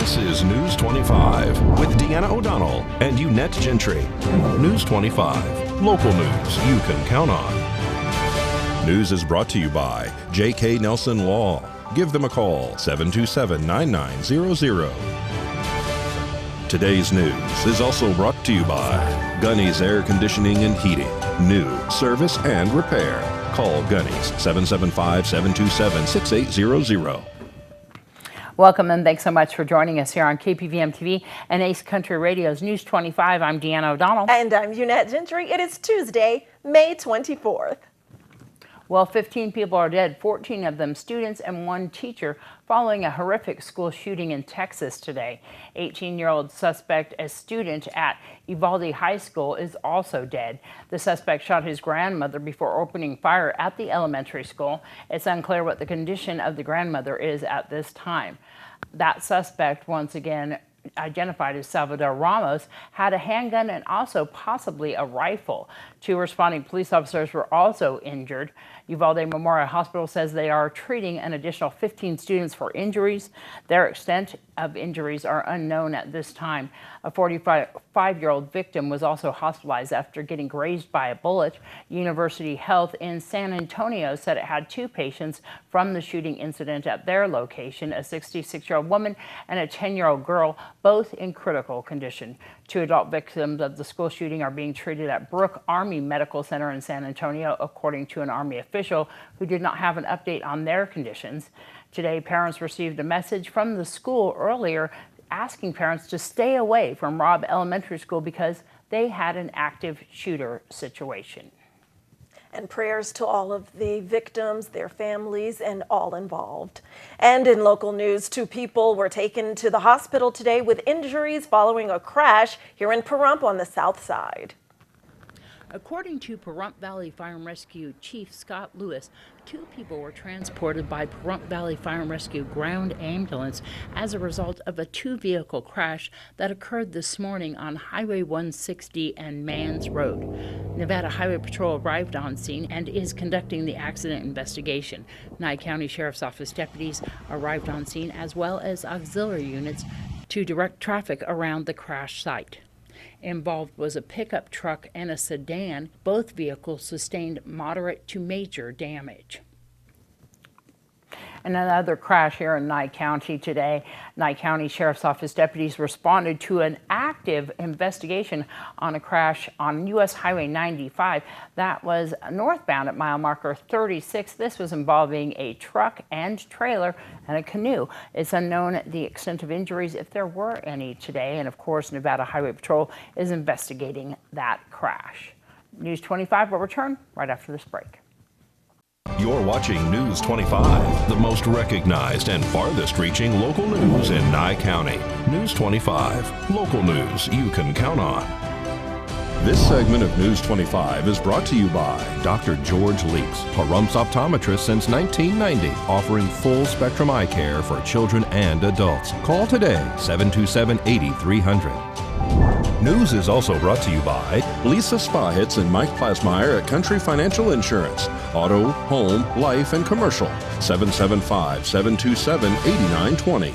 This is News 25 with Deanna O'Donnell and Unette Gentry. News 25, local news you can count on. News is brought to you by J.K. Nelson Law. Give them a call, 727-9900. Today's news is also brought to you by Gunny's Air Conditioning and Heating. New service and repair. Call Gunny's 775-727-6800. Welcome and thanks so much for joining us here on KPVM TV and Ace Country Radio's News 25. I'm Deanna O'Donnell. And I'm Unette Gentry. It is Tuesday, May 24th. Well, 15 people are dead, 14 of them students and one teacher, following a horrific school shooting in Texas today. 18-year-old suspect, a student at Uvalde High School, is also dead. The suspect shot his grandmother before opening fire at the elementary school. It's unclear what the condition of the grandmother is at this time. That suspect, once again identified as Salvador Ramos, had a handgun and also possibly a rifle. 2 responding police officers were also injured. Uvalde Memorial Hospital says they are treating an additional 15 students for injuries. Their extent of injuries are unknown at this time. A 45-year-old victim was also hospitalized after getting grazed by a bullet. University Health in San Antonio said it had 2 patients from the shooting incident at their location, a 66-year-old woman and a 10-year-old girl, both in critical condition. 2 adult victims of the school shooting are being treated at Brooke Army Medical Center in San Antonio, according to an Army official who did not have an update on their conditions. Today, parents received a message from the school earlier asking parents to stay away from Robb Elementary School because they had an active shooter situation. And prayers to all of the victims, their families, and all involved. And in local news, 2 people were taken to the hospital today with injuries following a crash here in Pahrump on the south side. According to Pahrump Valley Fire and Rescue Chief Scott Lewis, 2 people were transported by Pahrump Valley Fire and Rescue ground ambulance as a result of a 2-vehicle crash that occurred this morning on Highway 160 and Mans Road. Nevada Highway Patrol arrived on scene and is conducting the accident investigation. Nye County Sheriff's Office deputies arrived on scene as well as auxiliary units to direct traffic around the crash site. Involved was a pickup truck and a sedan. Both vehicles sustained moderate to major damage. And another crash here in Nye County today. Nye County Sheriff's Office deputies responded to an active investigation on a crash on U.S. Highway 95 that was northbound at mile marker 36. This was involving a truck and trailer and a canoe. It's unknown the extent of injuries, if there were any today. And of course, Nevada Highway Patrol is investigating that crash. News 25 will return right after this break. You're watching News 25, the most recognized and farthest reaching local news in Nye County. News 25, local news you can count on. This segment of News 25 is brought to you by Dr. George Leaks, Pahrump's optometrist since 1990, offering full spectrum eye care for children and adults. Call today, 727-8300. News is also brought to you by Lisa Spahitz and Mike Plasmeyer at Country Financial Insurance. Auto, home, life, and commercial. 775-727-8920.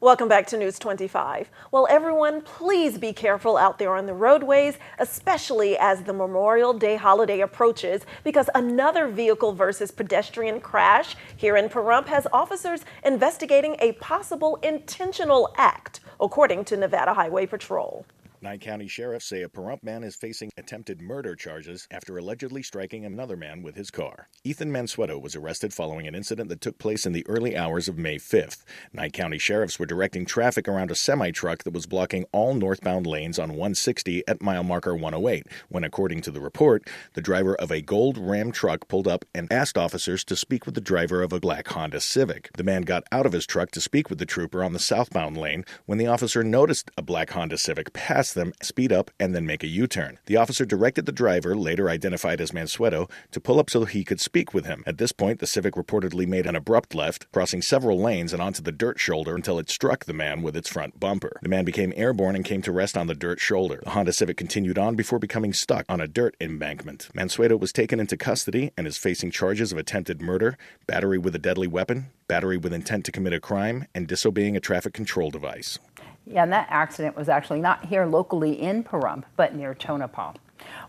Welcome back to News 25. Well, everyone, please be careful out there on the roadways, especially as the Memorial Day holiday approaches, because another vehicle versus pedestrian crash here in Pahrump has officers investigating a possible intentional act, according to Nevada Highway Patrol. Nye County sheriffs say a Pahrump man is facing attempted murder charges after allegedly striking another man with his car. Ethan Mansueto was arrested following an incident that took place in the early hours of May 5th. Nye County sheriffs were directing traffic around a semi-truck that was blocking all northbound lanes on 160 at mile marker 108, when, according to the report, the driver of a gold Ram truck pulled up and asked officers to speak with the driver of a black Honda Civic. The man got out of his truck to speak with the trooper on the southbound lane when the officer noticed a black Honda Civic pass them speed up and then make a U-turn. The officer directed the driver, later identified as Mansueto, to pull up so he could speak with him. At this point, the Civic reportedly made an abrupt left, crossing several lanes and onto the dirt shoulder until it struck the man with its front bumper. The man became airborne and came to rest on the dirt shoulder. The Honda Civic continued on before becoming stuck on a dirt embankment. Mansueto was taken into custody and is facing charges of attempted murder, battery with a deadly weapon, battery with intent to commit a crime, and disobeying a traffic control device. Yeah, and that accident was actually not here locally in Pahrump, but near Tonopah.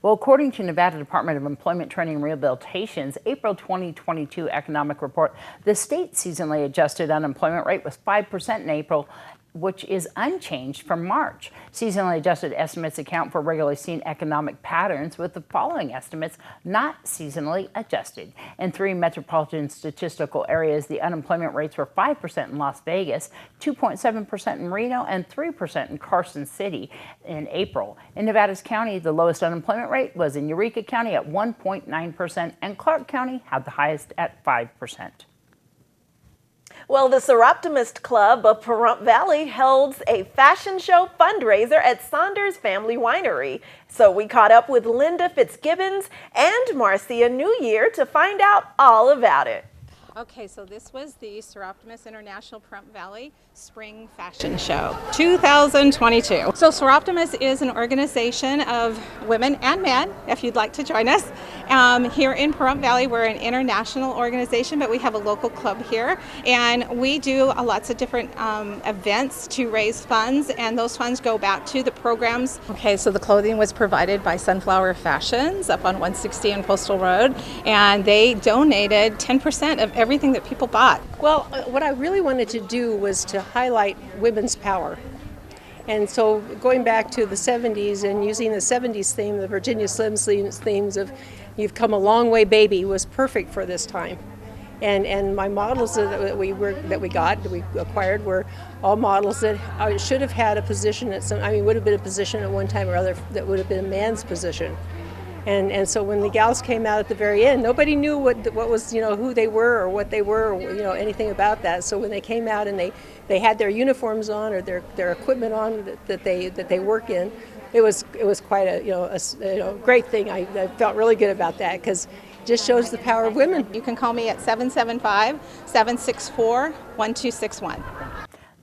Well, according to Nevada Department of Employment, Training and Rehabilitation's April 2022 economic report, the state seasonally adjusted unemployment rate was 5% in April, which is unchanged from March. Seasonally adjusted estimates account for regularly seen economic patterns, with the following estimates not seasonally adjusted. In 3 metropolitan statistical areas, the unemployment rates were 5% in Las Vegas, 2.7% in Reno, and 3% in Carson City in April. In Nevada's county, the lowest unemployment rate was in Eureka County at 1.9%, and Clark County had the highest at 5%. Well, the Seroptimist Club of Pahrump Valley holds a fashion show fundraiser at Saunders Family Winery. So we caught up with Linda Fitzgibbons and Marcia New Year to find out all about it. Okay, so this was the Seroptimist International Pahrump Valley Spring Fashion Show 2022. So Seroptimist is an organization of women and men, if you'd like to join us. Here in Pahrump Valley, we're an international organization, but we have a local club here. And we do lots of different events to raise funds, and those funds go back to the programs. Okay, so the clothing was provided by Sunflower Fashions up on 160 and Postal Road, and they donated 10% of everything that people bought. Well, what I really wanted to do was to highlight women's power. And so going back to the 70s and using the 70s theme, the Virginia Slim themes of "You've Come a Long Way, Baby" was perfect for this time. And my models that we acquired were all models that should have had a position would have been a position at one time or other that would have been a man's position. And so when the gals came out at the very end, nobody knew what was, who they were or what they were, or, anything about that. So when they came out and they had their uniforms on or their equipment on that they work in, it was quite a great thing. I felt really good about that because it just shows the power of women. You can call me at 775-764-1261.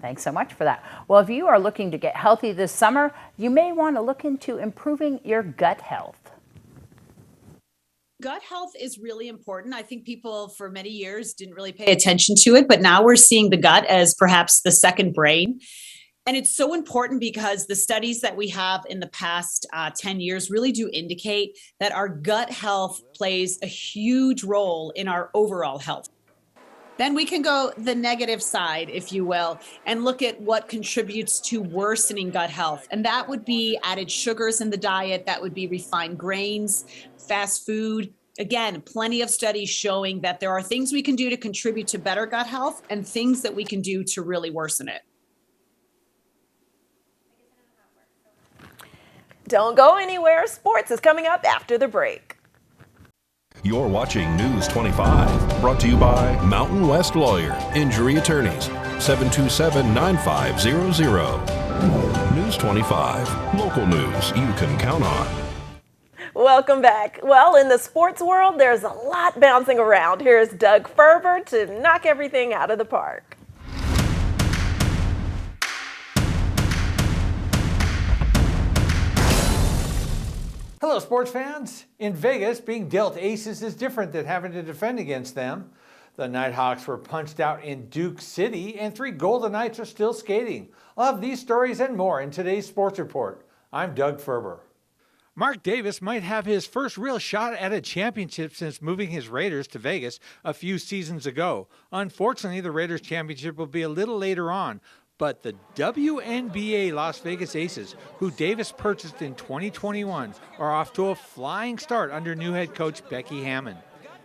Thanks so much for that. Well, if you are looking to get healthy this summer, you may want to look into improving your gut health. Gut health is really important. I think people for many years didn't really pay attention to it, but now we're seeing the gut as perhaps the second brain. And it's so important because the studies that we have in the past 10 years really do indicate that our gut health plays a huge role in our overall health. Then we can go the negative side, if you will, and look at what contributes to worsening gut health. And that would be added sugars in the diet. That would be refined grains, fast food. Again, plenty of studies showing that there are things we can do to contribute to better gut health and things that we can do to really worsen it. Don't go anywhere. Sports is coming up after the break. You're watching News 25, brought to you by Mountain West Lawyer, Injury Attorneys, 727-9500. News 25, local news you can count on. Welcome back. Well, in the sports world, there's a lot bouncing around. Here's Doug Ferber to knock everything out of the park. Hello, sports fans. In Vegas, being dealt aces is different than having to defend against them. The Nighthawks were punched out in Duke City, and 3 Golden Knights are still skating. I'll have these stories and more in today's Sports Report. I'm Doug Ferber. Mark Davis might have his first real shot at a championship since moving his Raiders to Vegas a few seasons ago. Unfortunately, the Raiders championship will be a little later on. But the WNBA Las Vegas Aces, who Davis purchased in 2021, are off to a flying start under new head coach Becky Hammon.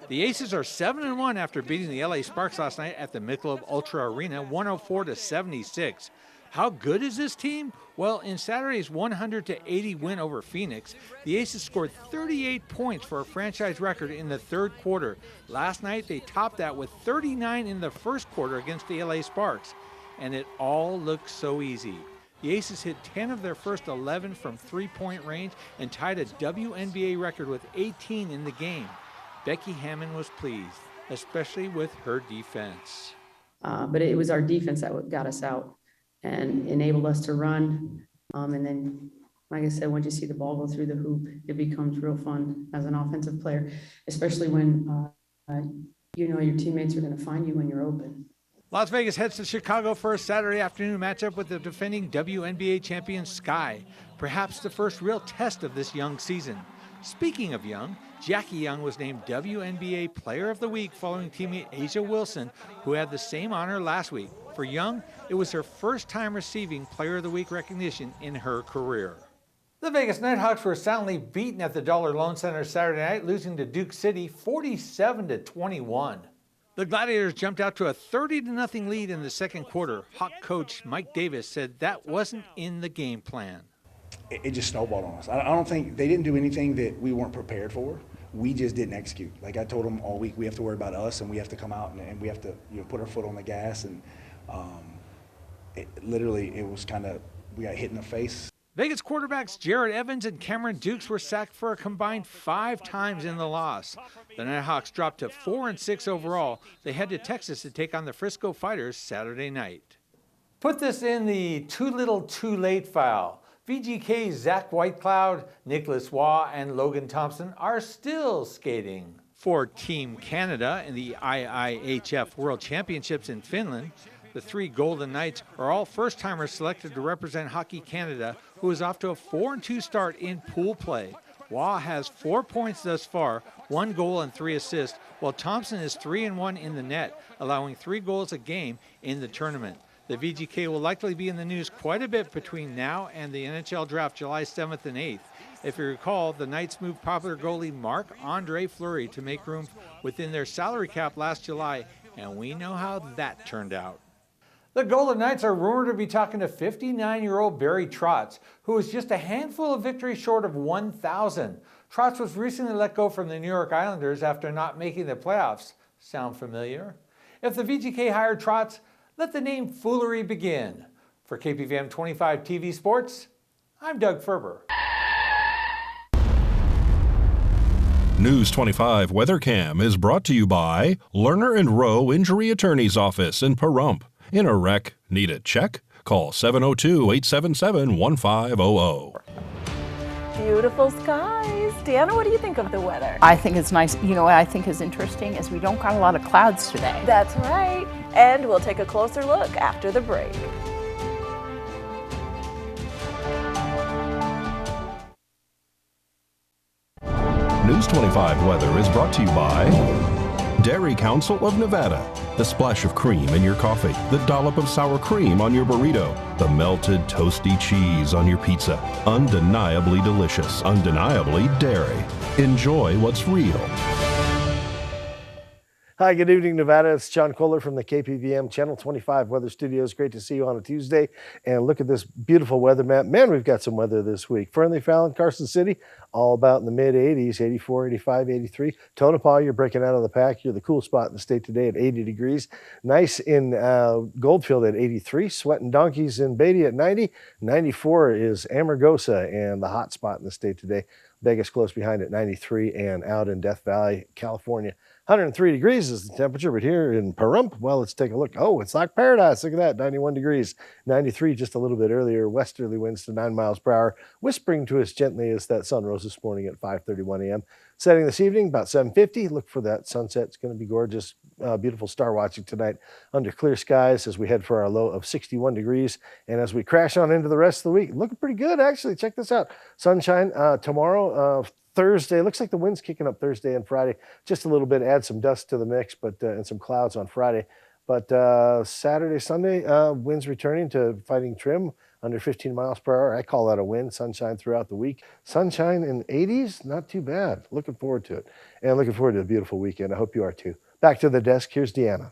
The Aces are 7-1 after beating the LA Sparks last night at the Michelob Ultra Arena 104-76. How good is this team? Well, in Saturday's 100-80 win over Phoenix, the Aces scored 38 points for a franchise record in the third quarter. Last night, they topped that with 39 in the first quarter against the LA Sparks. And it all looks so easy. The Aces hit 10 of their first 11 from three-point range and tied a WNBA record with 18 in the game. Becky Hammond was pleased, especially with her defense. But it was our defense that got us out and enabled us to run. And then, like I said, once you see the ball go through the hoop, it becomes real fun as an offensive player, especially when you know your teammates are going to find you when you're open. Las Vegas heads to Chicago for a Saturday afternoon matchup with the defending WNBA champion Sky, perhaps the first real test of this Young season. Speaking of Young, Jackie Young was named WNBA Player of the Week following teammate Asia Wilson, who had the same honor last week. For Young, it was her first time receiving Player of the Week recognition in her career. The Vegas Nighthawks were soundly beaten at the Dollar Loan Center Saturday night, losing to Duke City 47-21. The Gladiators jumped out to a 30-0 lead in the second quarter. Hawk coach Mike Davis said that wasn't in the game plan. It just snowballed on us. I don't think they didn't do anything that we weren't prepared for. We just didn't execute. Like I told them all week, we have to worry about us, and we have to come out and we have to put our foot on the gas. And it was kind of, we got hit in the face. Vegas quarterbacks Jared Evans and Cameron Dukes were sacked for a combined 5 times in the loss. The Nighthawks dropped to 4-6 overall. They head to Texas to take on the Frisco Fighters Saturday night. Put this in the too little too late file. VGK's Zach Whitecloud, Nicholas Waugh, and Logan Thompson are still skating. For Team Canada in the IIHF World Championships in Finland, the 3 Golden Knights are all first-timers selected to represent Hockey Canada, who is off to a 4-2 start in pool play. Waugh has 4 points thus far, 1 goal and 3 assists, while Thompson is 3-1 in the net, allowing 3 goals a game in the tournament. The VGK will likely be in the news quite a bit between now and the NHL draft July 7th and 8th. If you recall, the Knights moved popular goalie Marc-Andre Fleury to make room within their salary cap last July, and we know how that turned out. The Golden Knights are rumored to be talking to 59-year-old Barry Trotz, who is just a handful of victories short of 1,000. Trotz was recently let go from the New York Islanders after not making the playoffs. Sound familiar? If the VGK hired Trotz, let the name foolery begin. For KPVM 25 TV Sports, I'm Doug Ferber. News 25 WeatherCam is brought to you by Lerner and Rowe Injury Attorney's Office in Pahrump. In a wreck, need a check? Call 702-877-1500. Beautiful skies. Deanna, what do you think of the weather? I think it's nice. You know what I think is interesting is we don't got a lot of clouds today. That's right. And we'll take a closer look after the break. News 25 weather is brought to you by Dairy Council of Nevada. The splash of cream in your coffee, the dollop of sour cream on your burrito, the melted toasty cheese on your pizza. Undeniably delicious, undeniably dairy. Enjoy what's real. Hi, good evening, Nevada. It's John Kohler from the KPVM Channel 25 Weather Studios. Great to see you on a Tuesday. And look at this beautiful weather map. Man, we've got some weather this week. Fernley, Fallon, Carson City, all about in the mid-80s, 84, 85, 83. Tonopah, you're breaking out of the pack. You're the cool spot in the state today at 80 degrees. Nice in Goldfield at 83. Sweating Donkeys in Beatty at 90. 94 is Amargosa and the hot spot in the state today. Vegas close behind at 93, and out in Death Valley, California, 103 degrees is the temperature. But here in Pahrump, well, let's take a look. Oh, it's like paradise. Look at that, 91 degrees. 93 just a little bit earlier. Westerly winds to 9 miles per hour, whispering to us gently as that sun rose this morning at 5:31 a.m. Setting this evening about 7:50. Look for that sunset. It's going to be gorgeous. Beautiful star watching tonight under clear skies as we head for our low of 61 degrees. And as we crash on into the rest of the week, looking pretty good, actually. Check this out. Sunshine tomorrow, Thursday. Looks like the wind's kicking up Thursday and Friday. Just a little bit. Add some dust to the mix, but and some clouds on Friday. But Saturday, Sunday, winds returning to fighting trim under 15 miles per hour. I call that a win. Sunshine throughout the week. Sunshine in 80s, not too bad. Looking forward to it. And looking forward to a beautiful weekend. I hope you are too. Back to the desk. Here's Deanna.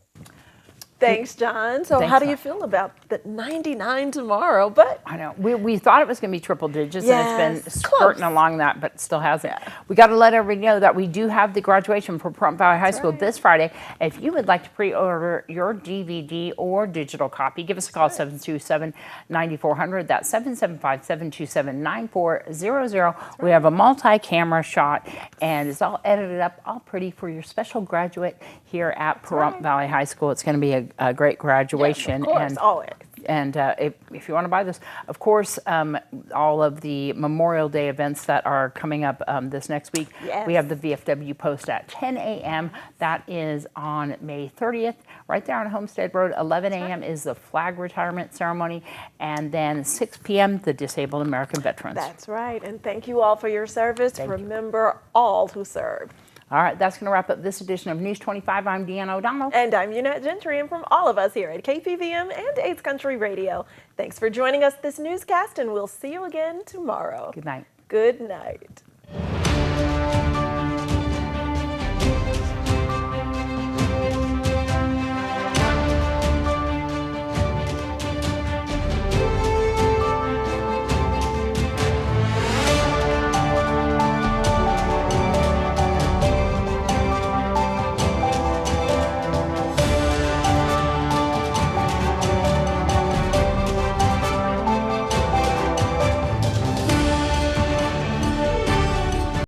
Thanks, John. So Thanks, how do John. you feel about the 99 tomorrow? But I know. We thought it was going to be triple digits, and it's been Yes, skirting close. along that, but it still hasn't. We got to let everybody know that we do have the graduation for Pahrump Valley High School this Friday. If you would like to pre-order your DVD or digital copy, give us a call, 727-9400. That's 775-727-9400. We have a multi-camera shot, and it's all edited up, all pretty for your special graduate here at Pahrump Valley High School. It's going to be a great graduation. Yes, of course, always. And if you want to buy this, of course, all of the Memorial Day events that are coming up this next week, Yes. we have the VFW post at 10 a.m. That is on May 30th, right there on Homestead Road. 11 a.m. is the flag retirement ceremony, and then 6 p.m. the Disabled American Veterans. That's right. And thank you all for your service. Remember all who served. All right, that's going to wrap up this edition of News 25. I'm Deanna O'Donnell. And I'm Unette Gentry, and from all of us here at KPVM and 8th Country Radio, thanks for joining us this newscast, and we'll see you again tomorrow. Good night. Good night.